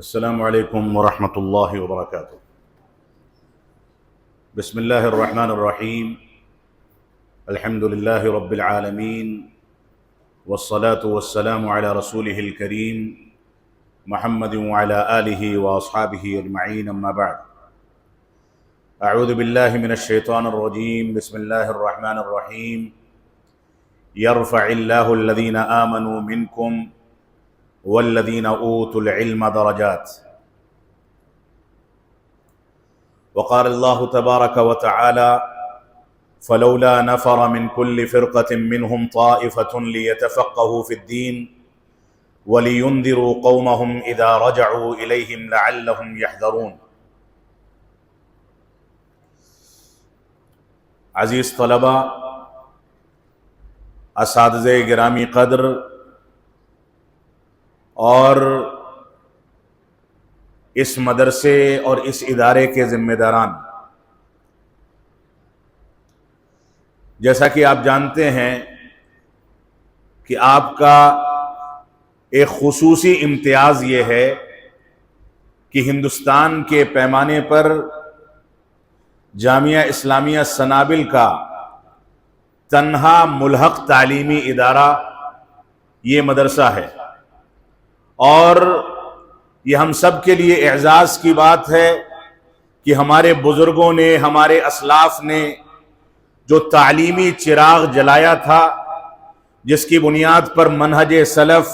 السلام علیکم ورحمۃ اللہ وبرکاتہ۔ بسم اللہ الرحمن الرحیم، الحمد للہ رب العالمین، والصلاة والسلام علی رسولہ الکریم محمد وعلی آلہ واصحابہ اجمعین، اما بعد۔ اعوذ باللہ من الشیطان الرجیم، بسم اللہ الرحمن الرحیم۔ یرفع اللہ الذین آمنوا منکم والذین اوتوا العلم درجات۔ وقال اللہ تبارک وتعالی فلولا نفر من كل فرقة منهم طائفة ليتفقهوا في الدين ولينذروا قومهم إذا رجعوا إليهم لعلهم يحذرون۔ عزیز طلبہ، اساتذہ گرامی قدر اور اس مدرسے اور اس ادارے کے ذمہ داران، جیسا کہ آپ جانتے ہیں کہ آپ کا ایک خصوصی امتیاز یہ ہے کہ ہندوستان کے پیمانے پر جامعہ اسلامیہ سنابل کا تنہا ملحق تعلیمی ادارہ یہ مدرسہ ہے، اور یہ ہم سب کے لیے اعزاز کی بات ہے کہ ہمارے بزرگوں نے، ہمارے اسلاف نے جو تعلیمی چراغ جلایا تھا، جس کی بنیاد پر منہج سلف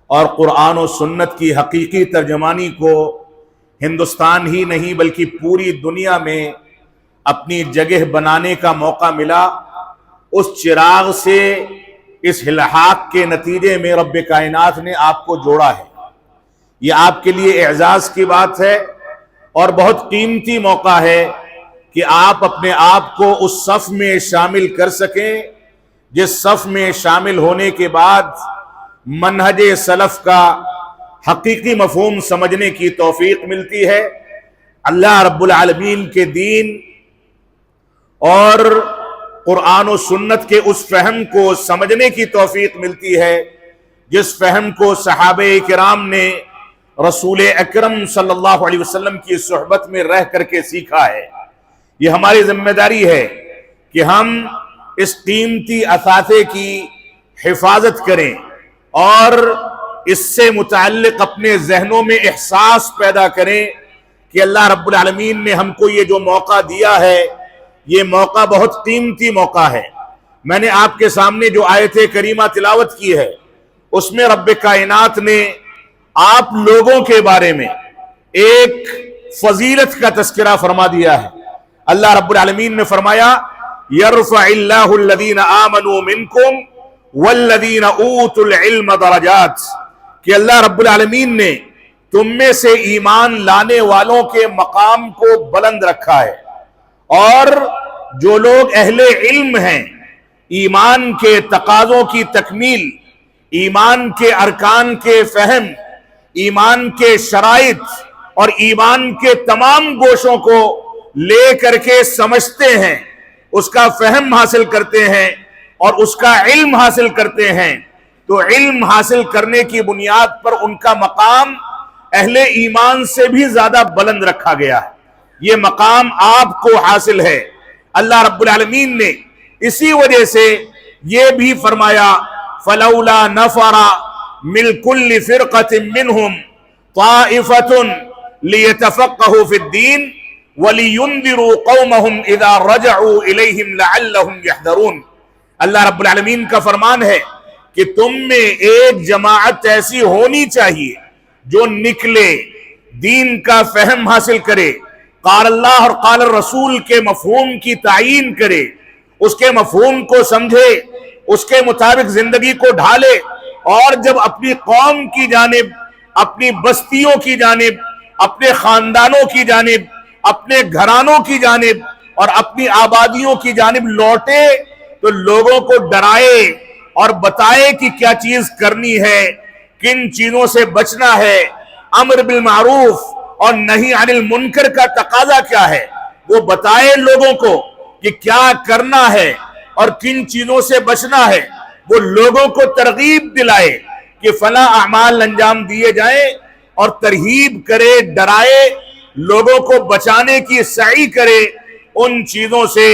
اور قرآن و سنت کی حقیقی ترجمانی کو ہندوستان ہی نہیں بلکہ پوری دنیا میں اپنی جگہ بنانے کا موقع ملا، اس چراغ سے اس الحاق کے نتیجے میں رب کائنات نے آپ کو جوڑا ہے۔ یہ آپ کے لیے اعزاز کی بات ہے اور بہت قیمتی موقع ہے کہ آپ اپنے آپ کو اس صف میں شامل کر سکیں جس صف میں شامل ہونے کے بعد منہج سلف کا حقیقی مفہوم سمجھنے کی توفیق ملتی ہے، اللہ رب العالمین کے دین اور قرآن و سنت کے اس فہم کو سمجھنے کی توفیق ملتی ہے جس فہم کو صحابہ کرام نے رسول اکرم صلی اللہ علیہ وسلم کی صحبت میں رہ کر کے سیکھا ہے۔ یہ ہماری ذمہ داری ہے کہ ہم اس قیمتی اثاثے کی حفاظت کریں اور اس سے متعلق اپنے ذہنوں میں احساس پیدا کریں کہ اللہ رب العالمین نے ہم کو یہ جو موقع دیا ہے، یہ موقع بہت قیمتی موقع ہے۔ میں نے آپ کے سامنے جو آیت کریمہ تلاوت کی ہے، اس میں رب کائنات نے آپ لوگوں کے بارے میں ایک فضیلت کا تذکرہ فرما دیا ہے۔ اللہ رب العالمین نے فرمایا یرفع اللہ الذین آمنوا منکم والذین اوتوا العلم درجات، کہ اللہ رب العالمین نے تم میں سے ایمان لانے والوں کے مقام کو بلند رکھا ہے، اور جو لوگ اہل علم ہیں، ایمان کے تقاضوں کی تکمیل، ایمان کے ارکان کے فہم، ایمان کے شرائط اور ایمان کے تمام گوشوں کو لے کر کے سمجھتے ہیں، اس کا فہم حاصل کرتے ہیں اور اس کا علم حاصل کرتے ہیں، تو علم حاصل کرنے کی بنیاد پر ان کا مقام اہل ایمان سے بھی زیادہ بلند رکھا گیا ہے۔ یہ مقام آپ کو حاصل ہے۔ اللہ رب العالمین نے اسی وجہ سے یہ بھی فرمایا فلولا نفر من كل فرقة منهم طائفة ليتفقهوا في الدين ولينذروا قومهم اذا رجعوا اليهم لعلهم يحذرون۔ اللہ رب العالمین کا فرمان ہے کہ تم میں ایک جماعت ایسی ہونی چاہیے جو نکلے، دین کا فہم حاصل کرے، قال اللہ اور قال الرسول کے مفہوم کی تعیین کرے، اس کے مفہوم کو سمجھے، اس کے مطابق زندگی کو ڈھالے، اور جب اپنی قوم کی جانب، اپنی بستیوں کی جانب، اپنے خاندانوں کی جانب، اپنے گھرانوں کی جانب اور اپنی آبادیوں کی جانب لوٹے تو لوگوں کو ڈرائے اور بتائے کہ کیا چیز کرنی ہے، کن چیزوں سے بچنا ہے، امر بالمعروف اور نہی عن المنکر کا تقاضا کیا ہے، وہ بتائے لوگوں کو کہ کیا کرنا ہے اور کن چیزوں سے بچنا ہے، وہ لوگوں کو ترغیب دلائے کہ فلاں اعمال انجام دیے جائیں اور ترہیب کرے، ڈرائے، لوگوں کو بچانے کی سعی کرے ان چیزوں سے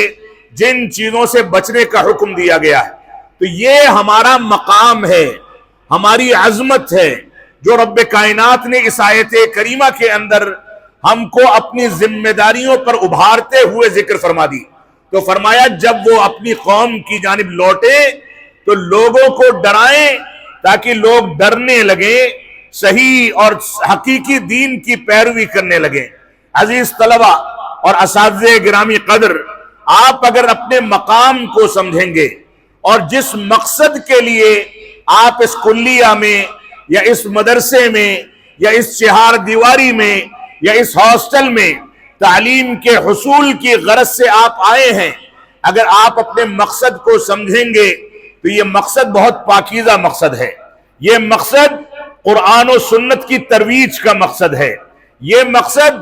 جن چیزوں سے بچنے کا حکم دیا گیا ہے۔ تو یہ ہمارا مقام ہے، ہماری عظمت ہے جو رب کائنات نے اس آیت کریمہ کے اندر ہم کو اپنی ذمہ داریوں پر ابھارتے ہوئے ذکر فرما دی۔ تو فرمایا جب وہ اپنی قوم کی جانب لوٹے تو لوگوں کو ڈرائیں تاکہ لوگ ڈرنے لگیں، صحیح اور حقیقی دین کی پیروی کرنے لگیں۔ عزیز طلبہ اور اساتذہ گرامی قدر، آپ اگر اپنے مقام کو سمجھیں گے اور جس مقصد کے لیے آپ اس کلیہ میں یا اس مدرسے میں یا اس چہار دیواری میں یا اس ہاسٹل میں تعلیم کے حصول کی غرض سے آپ آئے ہیں، اگر آپ اپنے مقصد کو سمجھیں گے تو یہ مقصد بہت پاکیزہ مقصد ہے۔ یہ مقصد قرآن و سنت کی ترویج کا مقصد ہے، یہ مقصد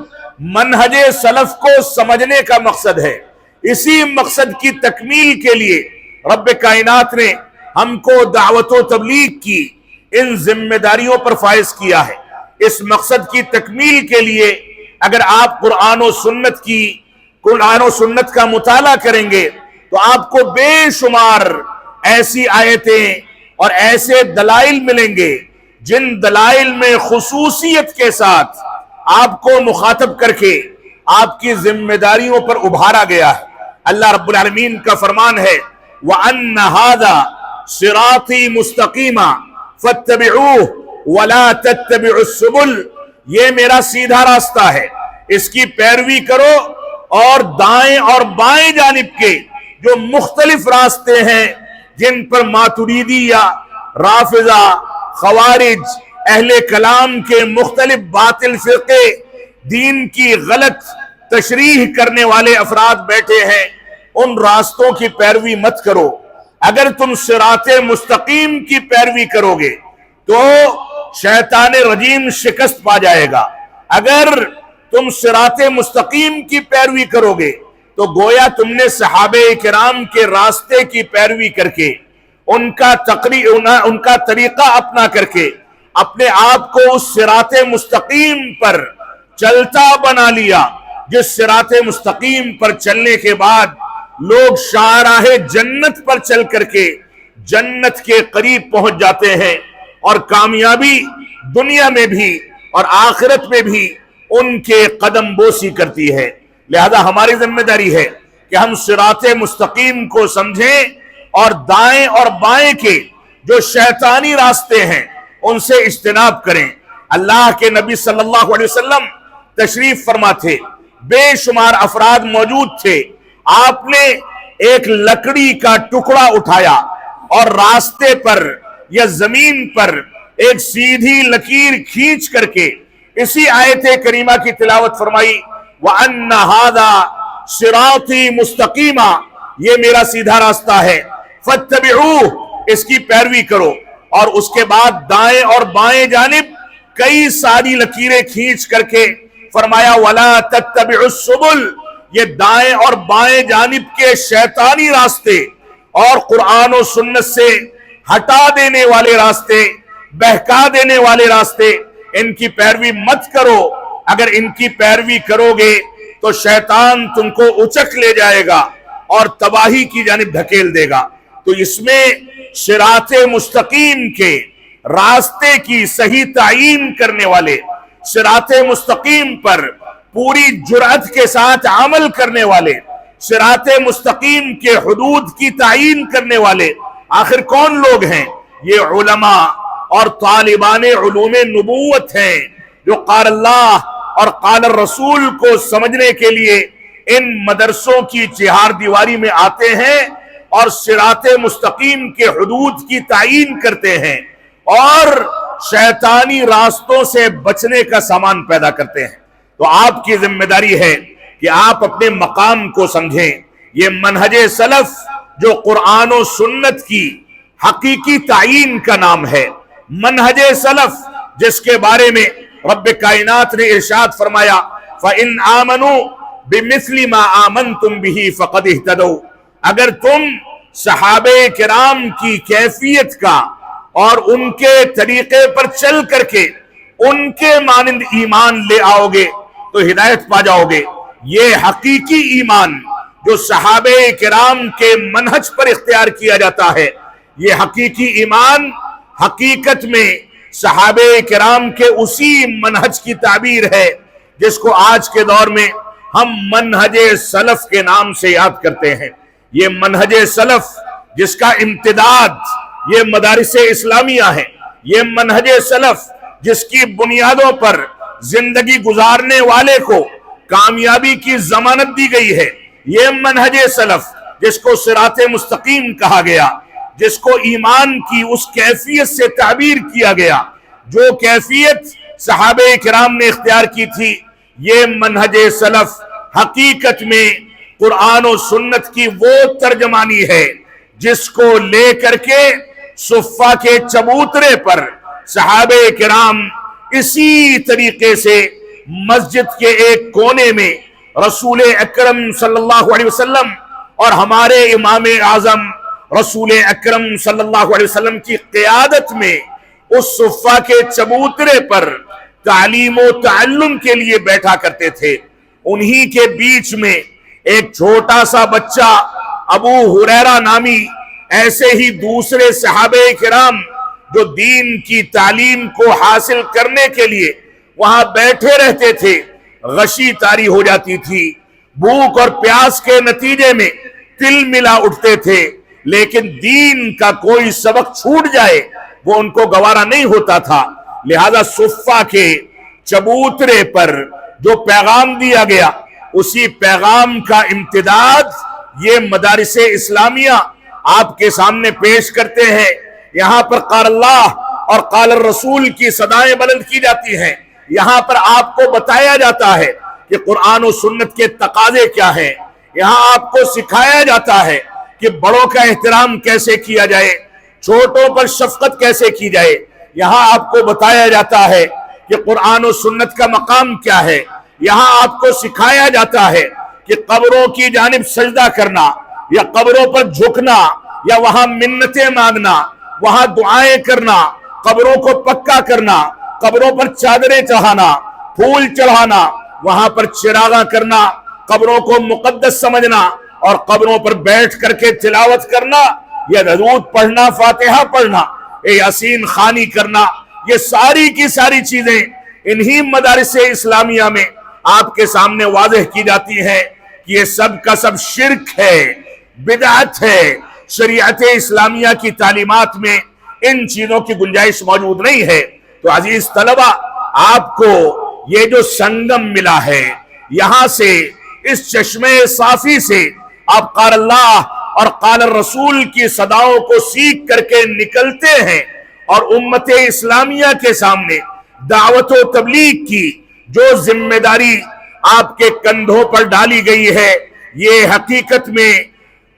منہج سلف کو سمجھنے کا مقصد ہے۔ اسی مقصد کی تکمیل کے لیے رب کائنات نے ہم کو دعوت و تبلیغ کی ان ذمہ داریوں پر فائز کیا ہے۔ اس مقصد کی تکمیل کے لیے اگر آپ قرآن و سنت کا مطالعہ کریں گے تو آپ کو بے شمار ایسی آیتیں اور ایسے دلائل ملیں گے جن دلائل میں خصوصیت کے ساتھ آپ کو مخاطب کر کے آپ کی ذمہ داریوں پر ابھارا گیا ہے۔ اللہ رب العالمین کا فرمان ہے وَأَنَّ هَذَا صِرَاطِي مُسْتَقِيمًا فَاتَّبِعُوهُ وَلَا تَتَّبِعُوا السُّبُلَ، یہ میرا سیدھا راستہ ہے، اس کی پیروی کرو اور دائیں اور بائیں جانب کے جو مختلف راستے ہیں جن پر ماتریدیہ، رافضہ، خوارج، اہل کلام کے مختلف باطل فرقے، دین کی غلط تشریح کرنے والے افراد بیٹھے ہیں، ان راستوں کی پیروی مت کرو۔ اگر تم صراط مستقیم کی پیروی کرو گے تو شیطان رجیم شکست پا جائے گا، اگر تم صراط مستقیم کی پیروی کرو گے تو گویا تم نے صحابہ کرام کے راستے کی پیروی کر کے ان کا طریقہ اپنا کر کے اپنے آپ کو اس صراط مستقیم پر چلتا بنا لیا، جس صراط مستقیم پر چلنے کے بعد لوگ شاہراہ جنت پر چل کر کے جنت کے قریب پہنچ جاتے ہیں اور کامیابی دنیا میں بھی اور آخرت میں بھی ان کے قدم بوسی کرتی ہے۔ لہذا ہماری ذمہ داری ہے کہ ہم صراط مستقیم کو سمجھیں اور دائیں اور بائیں کے جو شیطانی راستے ہیں ان سے اجتناب کریں۔ اللہ کے نبی صلی اللہ علیہ وسلم تشریف فرما تھے، بے شمار افراد موجود تھے، آپ نے ایک لکڑی کا ٹکڑا اٹھایا اور راستے پر یا زمین پر ایک سیدھی لکیر کھینچ کر کے اسی آیت کریمہ کی تلاوت فرمائی وَأَنَّ هَذَا صِرَاطِي مُسْتَقِيمًا، یہ میرا سیدھا راستہ ہے، فَاتَّبِعُوهُ، اس کی پیروی کرو۔ اور اس کے بعد دائیں اور بائیں جانب کئی ساری لکیریں کھینچ کر کے فرمایا وَلَا تَتَّبِعُوا السُّبُلَ، یہ دائیں اور بائیں جانب کے شیطانی راستے اور قرآن و سنت سے ہٹا دینے والے راستے، بہکا دینے والے راستے، ان کی پیروی مت کرو۔ اگر ان کی پیروی کرو گے تو شیطان تم کو اچک لے جائے گا اور تباہی کی جانب دھکیل دے گا۔ تو اس میں صراط مستقیم کے راستے کی صحیح تعیین کرنے والے، صراط مستقیم پر پوری جرأت کے ساتھ عمل کرنے والے، صراط مستقیم کے حدود کی تعیین کرنے والے آخر کون لوگ ہیں؟ یہ علماء اور طالبان علوم نبوت ہیں جو قال اللہ اور قال الرسول کو سمجھنے کے لیے ان مدرسوں کی چہار دیواری میں آتے ہیں اور صراط مستقیم کے حدود کی تعیین کرتے ہیں اور شیطانی راستوں سے بچنے کا سامان پیدا کرتے ہیں۔ تو آپ کی ذمہ داری ہے کہ آپ اپنے مقام کو سمجھیں۔ یہ منہج سلف جو قرآن و سنت کی حقیقی تعیین کا نام ہے، منہج سلف جس کے بارے میں رب کائنات نے ارشاد فرمایا فَإِنْ آمَنُوا بِمِثْلِ مَا آمَنْتُمْ بِهِ فَقَدْ اهْتَدَوْا، اگر تم صحابہ کرام کی کیفیت کا اور ان کے طریقے پر چل کر کے ان کے مانند ایمان لے آؤ گے تو ہدایت پا جاؤ گے۔ یہ حقیقی ایمان جو صحابہ کرام کے منہج پر اختیار کیا جاتا ہے، یہ حقیقی ایمان حقیقت میں صحابہ کرام کے اسی منہج کی تعبیر ہے جس کو آج کے دور میں ہم منہج سلف کے نام سے یاد کرتے ہیں۔ یہ منہج سلف جس کا امتداد یہ مدارس اسلامیہ ہے، یہ منہج سلف جس کی بنیادوں پر زندگی گزارنے والے کو کامیابی کی ضمانت دی گئی ہے، یہ منہج سلف جس کو صراط مستقیم کہا گیا، جس کو ایمان کی اس کیفیت سے تعبیر کیا گیا جو کیفیت صحابہ کرام نے اختیار کی تھی، یہ منہج سلف حقیقت میں قرآن و سنت کی وہ ترجمانی ہے جس کو لے کر کے صفہ کے چبوترے پر صحابہ کرام اسی طریقے سے مسجد کے ایک کونے میں رسول اکرم صلی اللہ علیہ وسلم اور ہمارے امام اعظم رسول اکرم صلی اللہ علیہ وسلم کی قیادت میں اس صفہ کے چبوترے پر تعلیم و تعلم کے لیے بیٹھا کرتے تھے۔ انہی کے بیچ میں ایک چھوٹا سا بچہ ابو ہریرہ نامی ایسے ہی دوسرے صحابہ کرام جو دین کی تعلیم کو حاصل کرنے کے لیے وہاں بیٹھے رہتے تھے، غشی طاری ہو جاتی تھی، بھوک اور پیاس کے نتیجے میں تل ملا اٹھتے تھے، لیکن دین کا کوئی سبق چھوٹ جائے وہ ان کو گوارا نہیں ہوتا تھا۔ لہذا صفہ کے چبوترے پر جو پیغام دیا گیا اسی پیغام کا امتداد یہ مدارس اسلامیہ آپ کے سامنے پیش کرتے ہیں۔ یہاں پر قال اللہ اور قال الرسول کی صدائیں بلند کی جاتی ہیں، یہاں پر آپ کو بتایا جاتا ہے کہ قرآن و سنت کے تقاضے کیا ہیں، یہاں آپ کو سکھایا جاتا ہے کہ بڑوں کا احترام کیسے کیا جائے، چھوٹوں پر شفقت کیسے کی جائے، یہاں آپ کو بتایا جاتا ہے کہ قرآن و سنت کا مقام کیا ہے، یہاں آپ کو سکھایا جاتا ہے کہ قبروں کی جانب سجدہ کرنا یا قبروں پر جھکنا یا وہاں منتیں مانگنا، وہاں دعائیں کرنا، قبروں کو پکا کرنا، قبروں پر چادریں چڑھانا، پھول چڑھانا، وہاں پر چراغاں کرنا، قبروں کو مقدس سمجھنا اور قبروں پر بیٹھ کر کے تلاوت کرنا یا درود پڑھنا، فاتحہ پڑھنا، یاسین خوانی کرنا، یہ ساری کی ساری چیزیں انہی مدارس اسلامیہ میں آپ کے سامنے واضح کی جاتی ہیں کہ یہ سب کا سب شرک ہے، بدعت ہے۔ شریعت اسلامیہ کی تعلیمات میں ان چیزوں کی گنجائش موجود نہیں ہے۔ تو عزیز طلبہ، آپ کو یہ جو سنگم ملا ہے، یہاں سے اس چشمے صافی سے آپ قال اللہ اور قال الرسول کی صداؤں کو سیکھ کر کے نکلتے ہیں اور امت اسلامیہ کے سامنے دعوت و تبلیغ کی جو ذمہ داری آپ کے کندھوں پر ڈالی گئی ہے، یہ حقیقت میں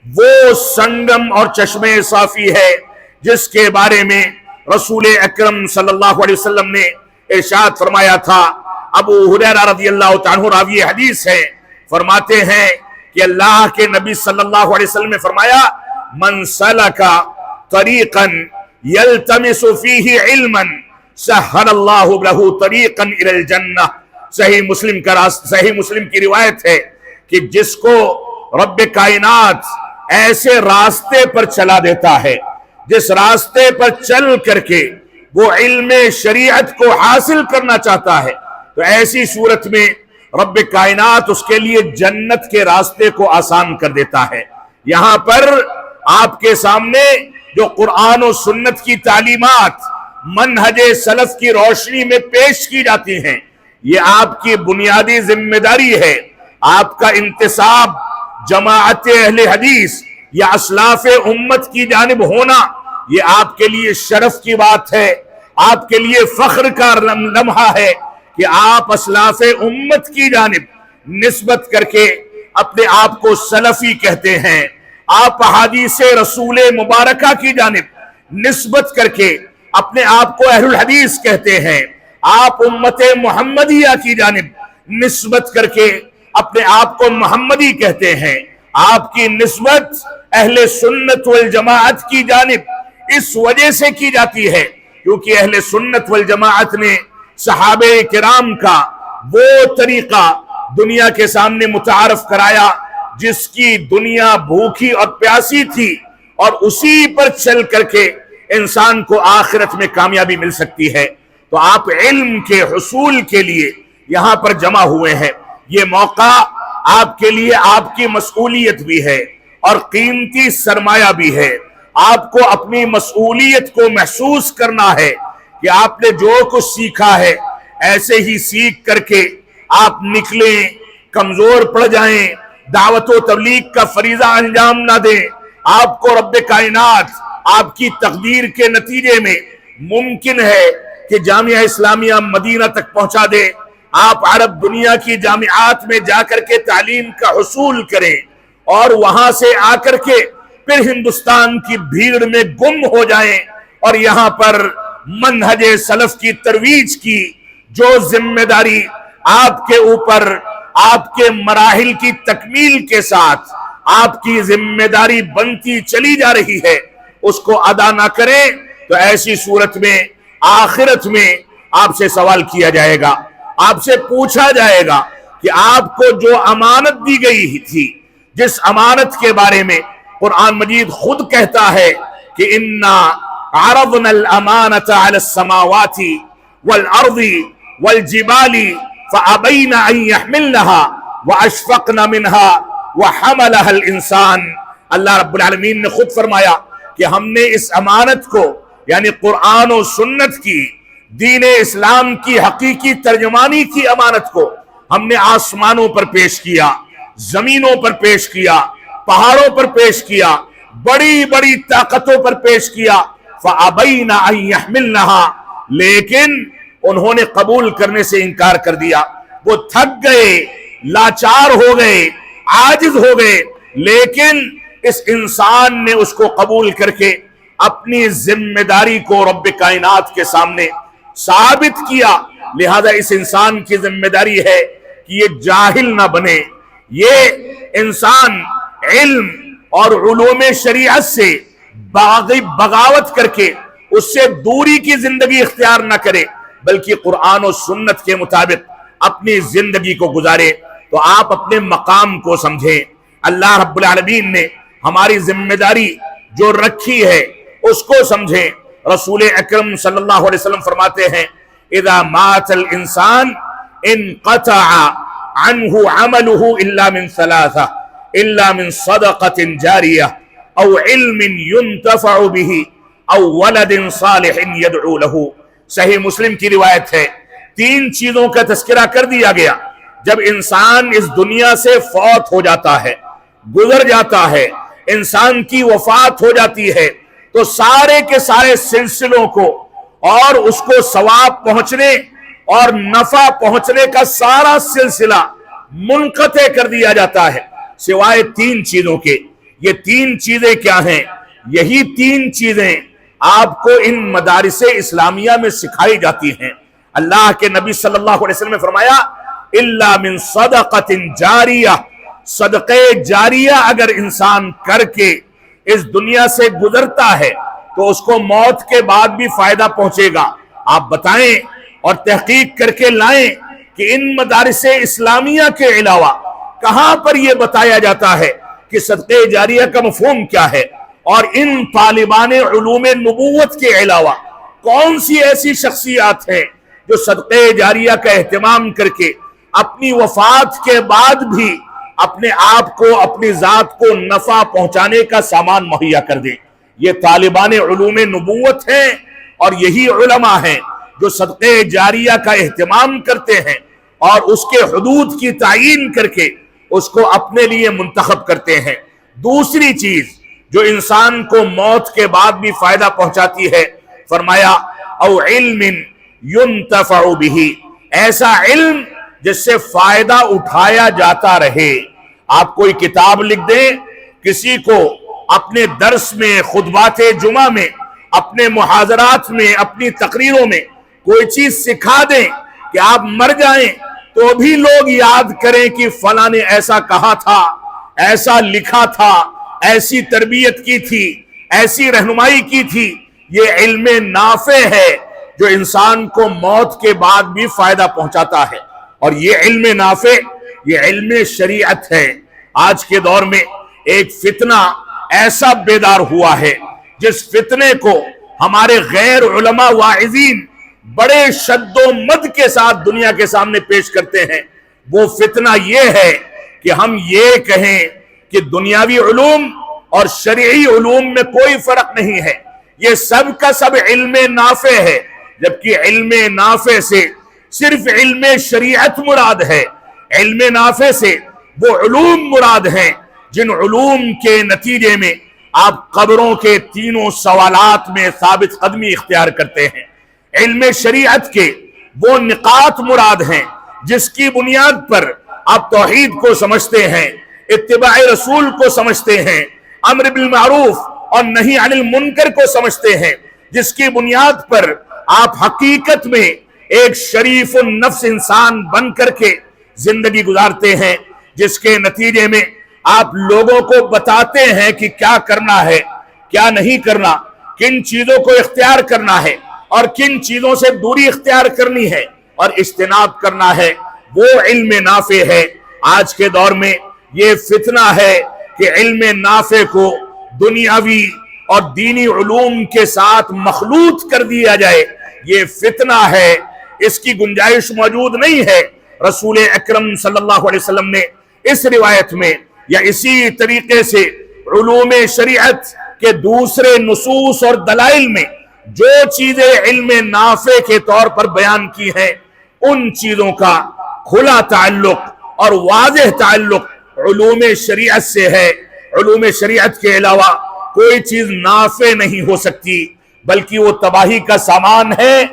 وہ سنگم اور چشمے صافی ہے جس کے بارے میں رسول اکرم صلی اللہ علیہ وسلم نے ارشاد فرمایا تھا۔ ابو ہریرہ رضی اللہ عنہ راوی حدیث ہے، فرماتے ہیں کہ اللہ کے نبی صلی اللہ علیہ وسلم نے فرمایا من سلک طریقا یلتمس فیہ علما سہل اللہ لہ طریقا الی الجنہ۔ صحیح مسلم کی روایت ہے کہ جس کو رب کائنات ایسے راستے پر چلا دیتا ہے جس راستے پر چل کر کے وہ علم شریعت کو حاصل کرنا چاہتا ہے، تو ایسی صورت میں رب کائنات اس کے لیے جنت کے راستے کو آسان کر دیتا ہے۔ یہاں پر آپ کے سامنے جو قرآن و سنت کی تعلیمات منہج سلف کی روشنی میں پیش کی جاتی ہیں، یہ آپ کی بنیادی ذمہ داری ہے۔ آپ کا انتساب جماعت اہل حدیث یا اسلاف امت کی جانب ہونا یہ آپ کے لیے شرف کی بات ہے، آپ کے لیے فخر کا لمحہ ہے کہ آپ اسلاف امت کی جانب نسبت کر کے اپنے آپ کو سلفی کہتے ہیں، آپ احادیث رسول مبارکہ کی جانب نسبت کر کے اپنے آپ کو اہل الحدیث کہتے ہیں، آپ امت محمدیہ کی جانب نسبت کر کے اپنے آپ کو محمدی کہتے ہیں۔ آپ کی نسبت اہل سنت والجماعت کی جانب اس وجہ سے کی جاتی ہے کیونکہ اہل سنت والجماعت نے صحابہ کرام کا وہ طریقہ دنیا کے سامنے متعارف کرایا جس کی دنیا بھوکی اور پیاسی تھی، اور اسی پر چل کر کے انسان کو آخرت میں کامیابی مل سکتی ہے۔ تو آپ علم کے حصول کے لیے یہاں پر جمع ہوئے ہیں۔ یہ موقع آپ کے لیے آپ کی مسئولیت بھی ہے اور قیمتی سرمایہ بھی ہے۔ آپ کو اپنی مسئولیت کو محسوس کرنا ہے کہ آپ نے جو کچھ سیکھا ہے ایسے ہی سیکھ کر کے آپ نکلیں، کمزور پڑ جائیں، دعوت و تبلیغ کا فریضہ انجام نہ دیں۔ آپ کو رب کائنات آپ کی تقدیر کے نتیجے میں ممکن ہے کہ جامعہ اسلامیہ مدینہ تک پہنچا دے، آپ عرب دنیا کی جامعات میں جا کر کے تعلیم کا حصول کریں اور وہاں سے آ کر کے پھر ہندوستان کی بھیڑ میں گم ہو جائیں، اور یہاں پر منہج سلف کی ترویج کی جو ذمہ داری آپ کے اوپر آپ کے مراحل کی تکمیل کے ساتھ آپ کی ذمہ داری بنتی چلی جا رہی ہے، اس کو ادا نہ کریں تو ایسی صورت میں آخرت میں آپ سے سوال کیا جائے گا، آپ سے پوچھا جائے گا کہ آپ کو جو امانت دی گئی تھی، جس امانت کے بارے میں قرآن مجید خود کہتا ہے کہ اِنَّا عَرَضْنَا الْأَمَانَةَ عَلَى السَّمَاوَاتِ وَالْأَرْضِ وَالْجِبَالِ فَأَبَيْنَ أَن يَحْمِلْنَهَا وَأَشْفَقْنَ مِنْهَا وَحَمَلَهَا الْإِنسَانِ۔ اللہ رب العالمین نے خود فرمایا کہ ہم نے اس امانت کو، یعنی قرآن و سنت کی، دین اسلام کی حقیقی ترجمانی کی امانت کو ہم نے آسمانوں پر پیش کیا، زمینوں پر پیش کیا، پہاڑوں پر پیش کیا، بڑی بڑی طاقتوں پر پیش کیا۔ فَأَبَيْنَ أَن يَحْمِلْنَهَا، لیکن انہوں نے قبول کرنے سے انکار کر دیا، وہ تھک گئے، لاچار ہو گئے، عاجز ہو گئے، لیکن اس انسان نے اس کو قبول کر کے اپنی ذمہ داری کو رب کائنات کے سامنے ثابت کیا۔ لہذا اس انسان کی ذمہ داری ہے کہ یہ جاہل نہ بنے، یہ انسان علم اور علوم شریعت سے بغاوت کر کے اس سے دوری کی زندگی اختیار نہ کرے، بلکہ قرآن و سنت کے مطابق اپنی زندگی کو گزارے۔ تو آپ اپنے مقام کو سمجھیں، اللہ رب العالمین نے ہماری ذمہ داری جو رکھی ہے اس کو سمجھیں۔ رسول اکرم صلی اللہ علیہ وسلم فرماتے ہیں اذا مات الانسان انقطع عنه عمله الا من ثلاثة، الا من صدقة جاریہ او علم ينتفع به او ولد صالح يدعو له۔ صحیح مسلم کی روایت ہے، تین چیزوں کا تذکرہ کر دیا گیا جب انسان اس دنیا سے فوت ہو جاتا ہے، گزر جاتا ہے، انسان کی وفات ہو جاتی ہے، تو سارے کے سارے سلسلوں کو اور اس کو ثواب پہنچنے اور نفع پہنچنے کا سارا سلسلہ منقطع کر دیا جاتا ہے، سوائے تین چیزوں کے۔ یہ تین چیزیں کیا ہیں؟ یہی تین چیزیں آپ کو ان مدارس اسلامیہ میں سکھائی جاتی ہیں۔ اللہ کے نبی صلی اللہ علیہ وسلم نے فرمایا الا من صدقۃ جاریہ، صدقہ جاریہ اگر انسان کر کے اس دنیا سے گزرتا ہے تو اس کو موت کے بعد بھی فائدہ پہنچے گا۔ آپ بتائیں اور تحقیق کر کے لائیں کہ ان مدارس اسلامیہ کے علاوہ کہاں پر یہ بتایا جاتا ہے کہ صدقہ جاریہ کا مفہوم کیا ہے، اور ان طالبان علوم نبوت کے علاوہ کون سی ایسی شخصیات ہیں جو صدقہ جاریہ کا اہتمام کر کے اپنی وفات کے بعد بھی اپنے آپ کو، اپنی ذات کو نفع پہنچانے کا سامان مہیا کر دیں۔ یہ طالبان علوم نبوت ہیں، اور یہی علماء ہیں جو صدقہ جاریہ کا اہتمام کرتے ہیں اور اس کے حدود کی تعیین کر کے اس کو اپنے لیے منتخب کرتے ہیں۔ دوسری چیز جو انسان کو موت کے بعد بھی فائدہ پہنچاتی ہے، فرمایا او علم ينتفع به، ایسا علم جس سے فائدہ اٹھایا جاتا رہے۔ آپ کوئی کتاب لکھ دیں، کسی کو اپنے درس میں، خطبات جمعہ میں، اپنے محاضرات میں، اپنی تقریروں میں کوئی چیز سکھا دیں کہ آپ مر جائیں تو بھی لوگ یاد کریں کہ فلاں نے ایسا کہا تھا، ایسا لکھا تھا، ایسی تربیت کی تھی، ایسی رہنمائی کی تھی۔ یہ علم نافع ہے، جو انسان کو موت کے بعد بھی فائدہ پہنچاتا ہے، اور یہ علم نافع، یہ علم شریعت ہے۔ آج کے دور میں ایک فتنہ ایسا بیدار ہوا ہے جس فتنے کو ہمارے غیر علماء واعظین بڑے شد و مد کے ساتھ دنیا کے سامنے پیش کرتے ہیں۔ وہ فتنہ یہ ہے کہ ہم یہ کہیں کہ دنیاوی علوم اور شرعی علوم میں کوئی فرق نہیں ہے، یہ سب کا سب علم نافع ہے، جبکہ علم نافع سے صرف علم شریعت مراد ہے۔ علم نافع سے وہ علوم مراد ہیں جن علوم کے نتیجے میں آپ قبروں کے تینوں سوالات میں ثابت قدمی اختیار کرتے ہیں۔ علم شریعت کے وہ نقاط مراد ہیں جس کی بنیاد پر آپ توحید کو سمجھتے ہیں، اتباع رسول کو سمجھتے ہیں، امر بالمعروف اور نہی عن المنکر کو سمجھتے ہیں، جس کی بنیاد پر آپ حقیقت میں ایک شریف النفس انسان بن کر کے زندگی گزارتے ہیں، جس کے نتیجے میں آپ لوگوں کو بتاتے ہیں کہ کیا کرنا ہے، کیا نہیں کرنا، کن چیزوں کو اختیار کرنا ہے اور کن چیزوں سے دوری اختیار کرنی ہے اور اجتناب کرنا ہے۔ وہ علم نافع ہے۔ آج کے دور میں یہ فتنہ ہے کہ علم نافع کو دنیاوی اور دینی علوم کے ساتھ مخلوط کر دیا جائے، یہ فتنہ ہے، اس کی گنجائش موجود نہیں ہے۔ رسول اکرم صلی اللہ علیہ وسلم نے اس روایت میں یا اسی طریقے سے علوم شریعت کے دوسرے نصوص اور دلائل میں جو چیزیں علم نافع کے طور پر بیان کی ہیں، ان چیزوں کا کھلا تعلق اور واضح تعلق علوم شریعت سے ہے۔ علوم شریعت کے علاوہ کوئی چیز نافع نہیں ہو سکتی، بلکہ وہ تباہی کا سامان ہے۔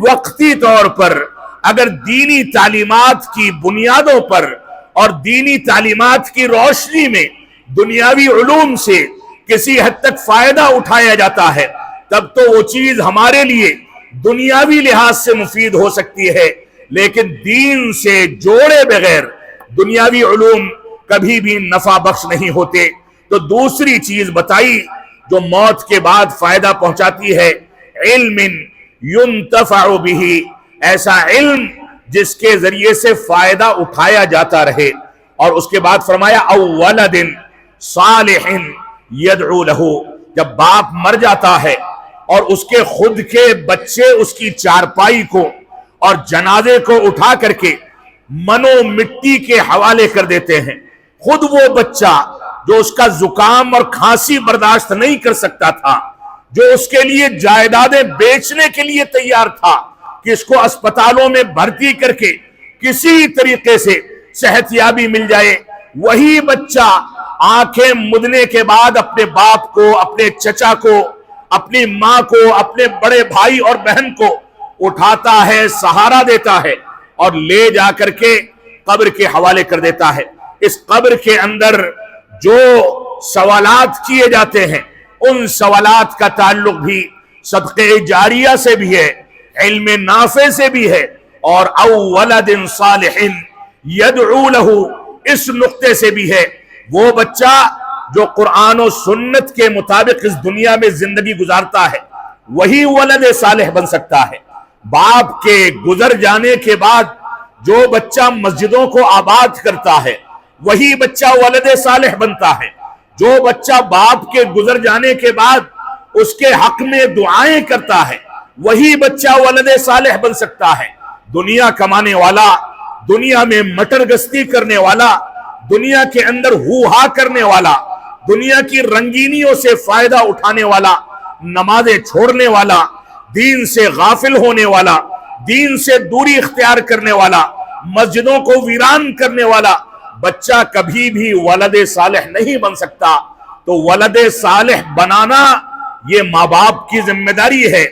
وقتی طور پر اگر دینی تعلیمات کی بنیادوں پر اور دینی تعلیمات کی روشنی میں دنیاوی علوم سے کسی حد تک فائدہ اٹھایا جاتا ہے، تب تو وہ چیز ہمارے لیے دنیاوی لحاظ سے مفید ہو سکتی ہے، لیکن دین سے جوڑے بغیر دنیاوی علوم کبھی بھی نفع بخش نہیں ہوتے۔ تو دوسری چیز بتائی جو موت کے بعد فائدہ پہنچاتی ہے، علم ينتفع به، ایسا علم جس کے ذریعے سے فائدہ اٹھایا جاتا رہے۔ اور اس کے بعد فرمایا او ولد صالح يدعو له، جب باپ مر جاتا ہے اور اس کے خود کے بچے اس کی چارپائی کو اور جنازے کو اٹھا کر کے منو مٹی کے حوالے کر دیتے ہیں، خود وہ بچہ جو اس کا زکام اور کھانسی برداشت نہیں کر سکتا تھا، جو اس کے لیے جائیدادیں بیچنے کے لیے تیار تھا کہ اس کو اسپتالوں میں بھرتی کر کے کسی طریقے سے صحت یابی مل جائے، وہی بچہ آنکھیں مدنے کے بعد اپنے باپ کو، اپنے چچا کو، اپنی ماں کو، اپنے بڑے بھائی اور بہن کو اٹھاتا ہے، سہارا دیتا ہے اور لے جا کر کے قبر کے حوالے کر دیتا ہے۔ اس قبر کے اندر جو سوالات کیے جاتے ہیں، ان سوالات کا تعلق بھی صدقہ جاریہ سے بھی ہے، علم نافع سے بھی ہے، اور او ولد صالح يدعو له اس نقطے سے بھی ہے۔ وہ بچہ جو قرآن و سنت کے مطابق اس دنیا میں زندگی گزارتا ہے، وہی ولد صالح بن سکتا ہے۔ باپ کے گزر جانے کے بعد جو بچہ مسجدوں کو آباد کرتا ہے، وہی بچہ ولد صالح بنتا ہے۔ جو بچہ باپ کے گزر جانے کے بعد اس کے حق میں دعائیں کرتا ہے، وہی بچہ ولد صالح بن سکتا ہے۔ دنیا کمانے والا، دنیا میں مٹر گستی کرنے والا، دنیا کے اندر ہو کرنے والا، دنیا کی رنگینیوں سے فائدہ اٹھانے والا، نمازیں چھوڑنے والا، دین سے غافل ہونے والا، دین سے دوری اختیار کرنے والا، مسجدوں کو ویران کرنے والا بچہ کبھی بھی ولد صالح نہیں بن سکتا۔ تو ولد صالح بنانا یہ ماں باپ کی ذمہ داری ہے،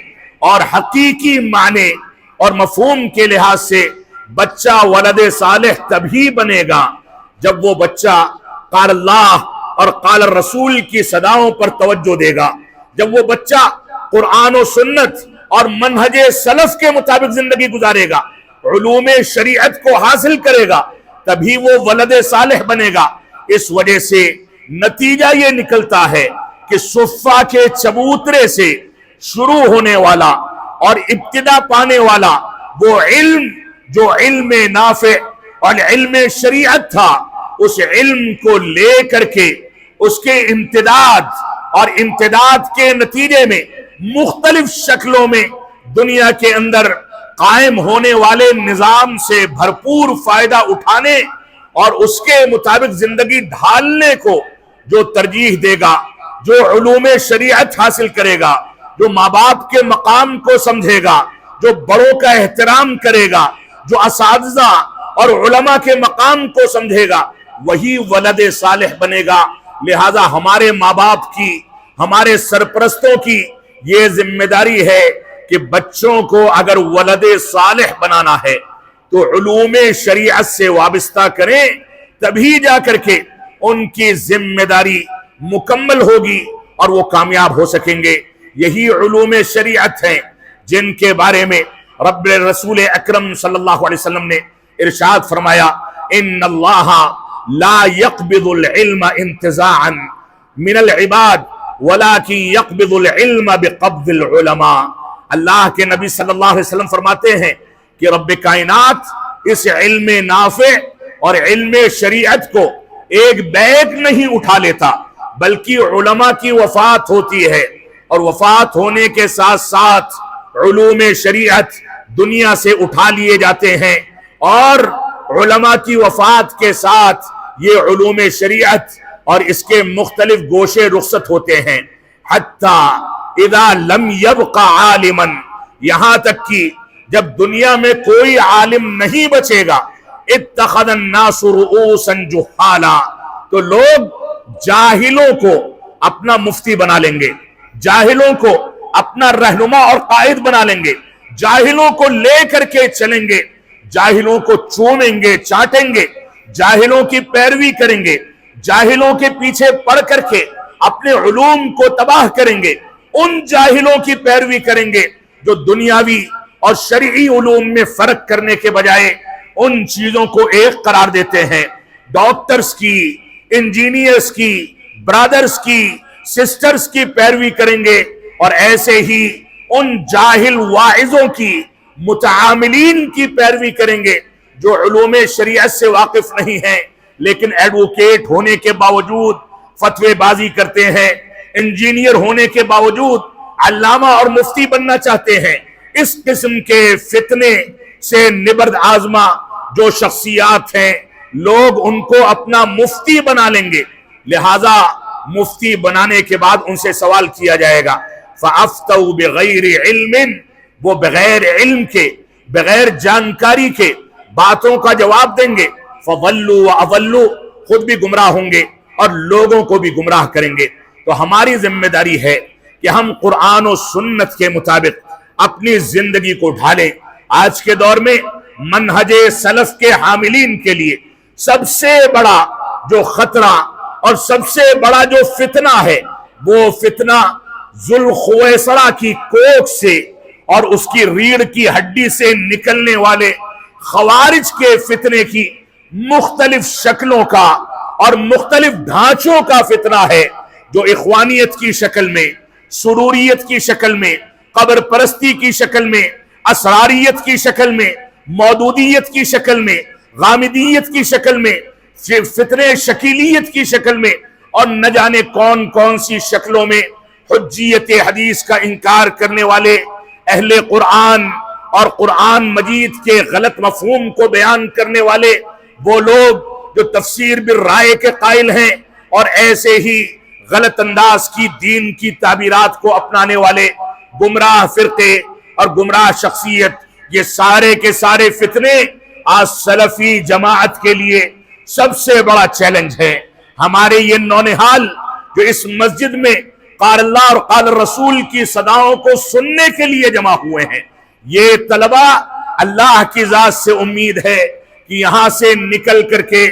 اور حقیقی معنی اور مفہوم کے لحاظ سے بچہ ولد صالح تبھی بنے گا جب وہ بچہ قال اللہ اور قال الرسول کی صداؤں پر توجہ دے گا، جب وہ بچہ قرآن و سنت اور منہج سلف کے مطابق زندگی گزارے گا، علوم شریعت کو حاصل کرے گا، تبھی وہ ولد صالح بنے گا۔ اس وجہ سے نتیجہ یہ نکلتا ہے کہ صفہ کے چبوترے سے شروع ہونے والا اور ابتدا پانے والا وہ علم جو علم نافع اور علم شریعت تھا، اس علم کو لے کر کے اس کے امتداد اور امتداد کے نتیجے میں مختلف شکلوں میں دنیا کے اندر قائم ہونے والے نظام سے بھرپور فائدہ اٹھانے اور اس کے مطابق زندگی ڈھالنے کو جو ترجیح دے گا، جو علوم شریعت حاصل کرے گا، جو ماں باپ کے مقام کو سمجھے گا، جو بڑوں کا احترام کرے گا، جو اساتذہ اور علماء کے مقام کو سمجھے گا، وہی ولد صالح بنے گا۔ لہذا ہمارے ماں باپ کی، ہمارے سرپرستوں کی یہ ذمہ داری ہے کہ بچوں کو اگر ولد صالح بنانا ہے تو علوم شریعت سے وابستہ کریں، تبھی جا کر کے ان کی ذمہ داری مکمل ہوگی اور وہ کامیاب ہو سکیں گے۔ یہی علوم شریعت ہیں جن کے بارے میں رب رسول اکرم صلی اللہ علیہ وسلم نے ارشاد فرمایا، ان اللہ لا يقبض العلم انتزاعا من العباد ولكن يقبض العلم بقبض العلماء۔ اللہ کے نبی صلی اللہ علیہ وسلم فرماتے ہیں کہ رب کائنات اس علم نافع اور علم شریعت کو ایک بیگ نہیں اٹھا لیتا، بلکہ علماء کی وفات ہوتی ہے، اور وفات ہونے کے ساتھ ساتھ علوم شریعت دنیا سے اٹھا لیے جاتے ہیں، اور علماء کی وفات کے ساتھ یہ علوم شریعت اور اس کے مختلف گوشے رخصت ہوتے ہیں، حتی اذا لم یبق عالما، یہاں تک کہ جب دنیا میں کوئی عالم نہیں بچے گا، اتخذ الناس رؤوسا جہالا، تو لوگ جاہلوں کو اپنا مفتی بنا لیں گے، جاہلوں کو اپنا رہنما اور قائد بنا لیں گے، جاہلوں کو لے کر کے چلیں گے، جاہلوں کو چومیں گے، چاٹیں گے، جاہلوں کی پیروی کریں گے، جاہلوں کے پیچھے پڑ کر کے اپنے علوم کو تباہ کریں گے، ان جاہلوں کی پیروی کریں گے جو دنیاوی اور شرعی علوم میں فرق کرنے کے بجائے ان چیزوں کو ایک قرار دیتے ہیں۔ ڈاکٹرز کی، انجینئرز کی، برادرز کی، سسٹرز کی پیروی کریں گے، اور ایسے ہی ان جاہل واعظوں کی، متعاملین کی پیروی کریں گے جو علوم شریعت سے واقف نہیں ہیں، لیکن ایڈوکیٹ ہونے کے باوجود فتوی بازی کرتے ہیں، انجینئر ہونے کے باوجود علامہ اور مفتی بننا چاہتے ہیں۔ اس قسم کے فتنے سے نبرد آزما جو شخصیات ہیں، لوگ ان کو اپنا مفتی بنا لیں گے، لہذا مفتی بنانے کے بعد ان سے سوال کیا جائے گا، فَأَفْتَوْا بِغَيْرِ عِلْمٍ، وہ بغیر علم کے، بغیر جانکاری کے باتوں کا جواب دیں گے، فَضَلُّوا وَأَضَلُّوا، خود بھی گمراہ ہوں گے اور لوگوں کو بھی گمراہ کریں گے۔ تو ہماری ذمہ داری ہے کہ ہم قرآن و سنت کے مطابق اپنی زندگی کو ڈھالیں۔ آج کے دور میں منہج سلف کے حاملین کے لیے سب سے بڑا جو خطرہ اور سب سے بڑا جو فتنہ ہے، وہ فتنہ ذوالخویسرہ کی کوکھ سے اور اس کی ریڑھ کی ہڈی سے نکلنے والے خوارج کے فتنے کی مختلف شکلوں کا اور مختلف ڈھانچوں کا فتنہ ہے، جو اخوانیت کی شکل میں، سروریت کی شکل میں، قبر پرستی کی شکل میں، اسراریت کی شکل میں، مودودیت کی شکل میں، غامدیت کی شکل میں، فتنے شکیلیت کی شکل میں، اور نہ جانے کون کون سی شکلوں میں حجیت حدیث کا انکار کرنے والے اہل قرآن اور قرآن مجید کے غلط مفہوم کو بیان کرنے والے وہ لوگ جو تفسیر بالرائے کے قائل ہیں، اور ایسے ہی غلط انداز کی دین کی تعبیرات کو اپنانے والے گمراہ فرقے اور گمراہ شخصیت، یہ سارے کے سارے فتنے آج سلفی جماعت کے لیے سب سے بڑا چیلنج ہے۔ ہمارے یہ نونہال جو اس مسجد میں قال اللہ اور قال الرسول کی صداؤں کو سننے کے لیے جمع ہوئے ہیں، یہ طلبہ اللہ کی ذات سے امید ہے کہ یہاں سے نکل کر کے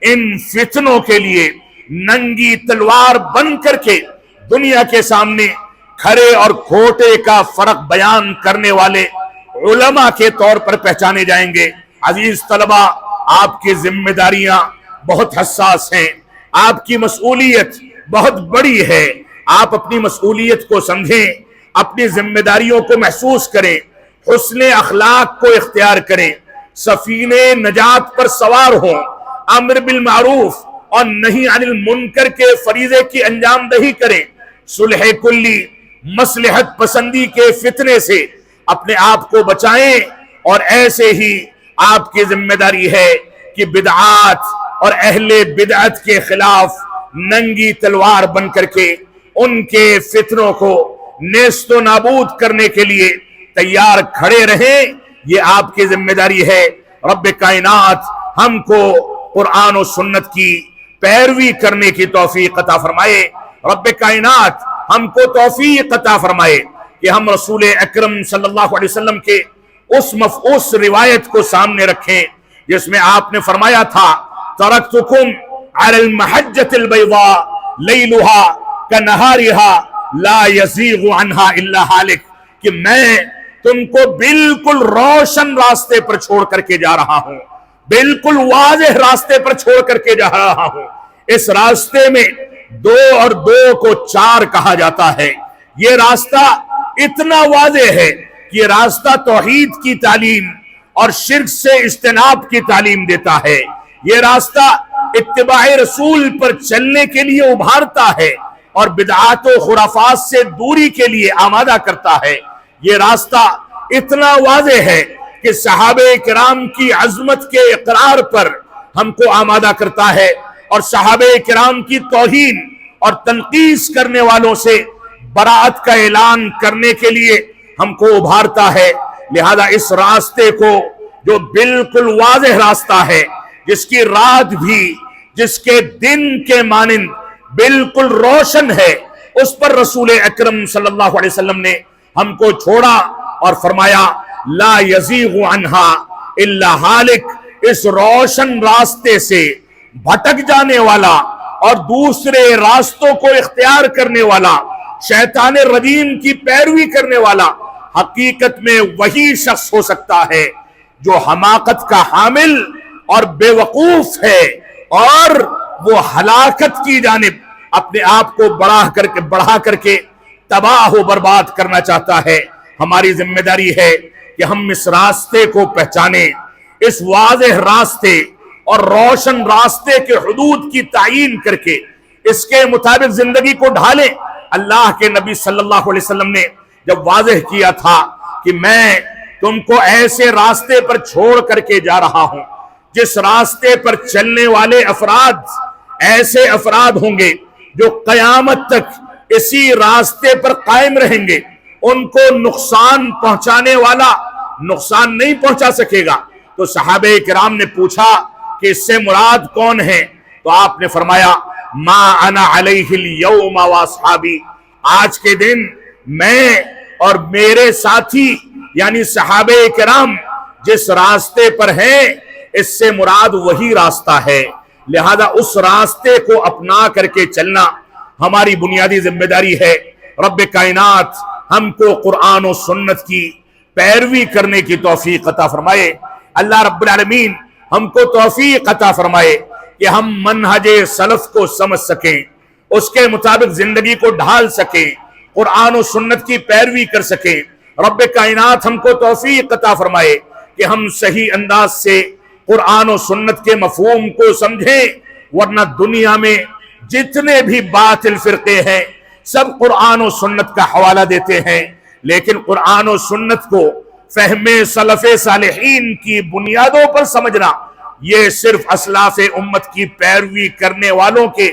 ان فتنوں کے لیے ننگی تلوار بن کر کے دنیا کے سامنے کھرے اور کھوٹے کا فرق بیان کرنے والے علماء کے طور پر پہچانے جائیں گے۔ عزیز طلبہ، آپ کی ذمہ داریاں بہت حساس ہیں، آپ کی مسئولیت بہت بڑی ہے، آپ اپنی مسئولیت کو سمجھیں، اپنی ذمہ داریوں کو محسوس کریں، حسن اخلاق کو اختیار کریں، سفینے نجات پر سوار ہوں، امر بالمعروف اور نہی عن المنکر کے فریضے کی انجام دہی کریں، صلح کلی مصلحت پسندی کے فتنے سے اپنے آپ کو بچائیں، اور ایسے ہی آپ کی ذمہ داری ہے کہ بدعات اور اہل بدعت کے خلاف ننگی تلوار بن کر کے ان کے فتنوں کو نیست و نابود کرنے کے لیے تیار کھڑے رہیں۔ یہ آپ کی ذمہ داری ہے۔ رب کائنات ہم کو قرآن و سنت کی پیروی کرنے کی توفیق عطا فرمائے۔ رب کائنات ہم کو توفیق عطا فرمائے کہ ہم رسول اکرم صلی اللہ علیہ وسلم کے اس روایت کو سامنے رکھیں جس میں آپ نے فرمایا تھا ترکتکم علی المحجۃ البیضاء لیلھا کنہارھا لا یزیغ عنہا الا ہالک، کہ میں تم کو بالکل روشن راستے پر چھوڑ کر کے جا رہا ہوں، بالکل واضح راستے پر چھوڑ کر کے جا رہا ہوں۔ اس راستے میں 2 اور 2 کو 4 کہا جاتا ہے۔ یہ راستہ اتنا واضح ہے کہ یہ راستہ توحید کی تعلیم اور شرک سے اجتناب کی تعلیم دیتا ہے۔ یہ راستہ اتباع رسول پر چلنے کے لیے ابھارتا ہے اور بدعات و خرافات سے دوری کے لیے آمادہ کرتا ہے۔ یہ راستہ اتنا واضح ہے کہ صحابہ کرام کی عظمت کے اقرار پر ہم کو آمادہ کرتا ہے، اور صحابہ کرام کی توہین اور تنقیص کرنے والوں سے براءت کا اعلان کرنے کے لیے ہم کو ابھارتا ہے۔ لہذا اس راستے کو جو بالکل واضح راستہ ہے، جس کی رات بھی جس کے دن کے مانند بالکل روشن ہے، اس پر رسول اکرم صلی اللہ علیہ وسلم نے ہم کو چھوڑا اور فرمایا لا یزیغ عنہا الا ہالک۔ اس روشن راستے سے بھٹک جانے والا اور دوسرے راستوں کو اختیار کرنے والا، شیطان رجیم کی پیروی کرنے والا حقیقت میں وہی شخص ہو سکتا ہے جو حماقت کا حامل اور بے وقوف ہے، اور وہ ہلاکت کی جانب اپنے آپ کو بڑھا کر کے تباہ و برباد کرنا چاہتا ہے۔ ہماری ذمہ داری ہے کہ ہم اس راستے کو پہچانیں، اس واضح راستے اور روشن راستے کے حدود کی تعیین کر کے اس کے مطابق زندگی کو ڈھالیں۔ اللہ کے نبی صلی اللہ علیہ وسلم نے جب واضح کیا تھا کہ میں تم کو ایسے راستے پر چھوڑ کر کے جا رہا ہوں جس راستے پر چلنے والے افراد ایسے افراد ہوں گے جو قیامت تک اسی راستے پر قائم رہیں گے، ان کو نقصان پہنچانے والا نقصان نہیں پہنچا سکے گا، تو صحابہ کرام نے پوچھا کہ اس سے مراد کون ہے؟ تو آپ نے فرمایا ما انا علیہ اليوم واصحابی، آج کے دن میں اور میرے ساتھی یعنی صحابہ کرام جس راستے پر ہیں اس سے مراد وہی راستہ ہے۔ لہذا اس راستے کو اپنا کر کے چلنا ہماری بنیادی ذمہ داری ہے۔ رب کائنات ہم کو قرآن و سنت کی پیروی کرنے کی توفیق عطا فرمائے۔ اللہ رب العالمین ہم کو توفیق عطا فرمائے کہ ہم منہج سلف کو سمجھ سکیں، اس کے مطابق زندگی کو ڈھال سکیں، قرآن و سنت کی پیروی کر سکیں۔ رب کائنات ہم کو توفیق عطا فرمائے کہ ہم صحیح انداز سے قرآن و سنت کے مفہوم کو سمجھیں، ورنہ دنیا میں جتنے بھی باطل فرقے ہیں سب قرآن و سنت کا حوالہ دیتے ہیں، لیکن قرآن و سنت کو فہم سلف صالحین کی بنیادوں پر سمجھنا یہ صرف اسلاف امت کی پیروی کرنے والوں کے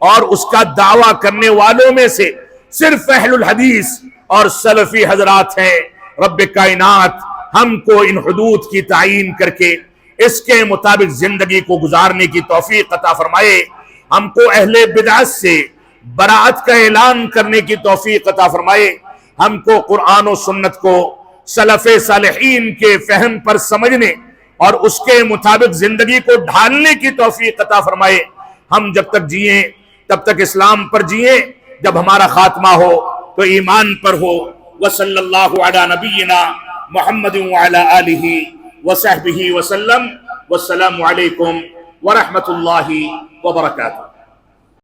اور اس کا دعویٰ کرنے والوں میں سے صرف اہل الحدیث اور سلفی حضرات ہیں۔ رب کائنات ہم کو ان حدود کی تعیین کر کے اس کے مطابق زندگی کو گزارنے کی توفیق عطا فرمائے، ہم کو اہل بدعت سے براءت کا اعلان کرنے کی توفیق عطا فرمائے، ہم کو قرآن و سنت کو سلف صالحین کے فہم پر سمجھنے اور اس کے مطابق زندگی کو ڈھالنے کی توفیق عطا فرمائے۔ ہم جب تک جئیں تب تک اسلام پر جئیں، جب ہمارا خاتمہ ہو تو ایمان پر ہو۔ وصلی اللہ علی نبینا محمد وعلی آلہ وصحبہ وسلم، والسلام علیکم ورحمۃ اللہ وبرکاتہ۔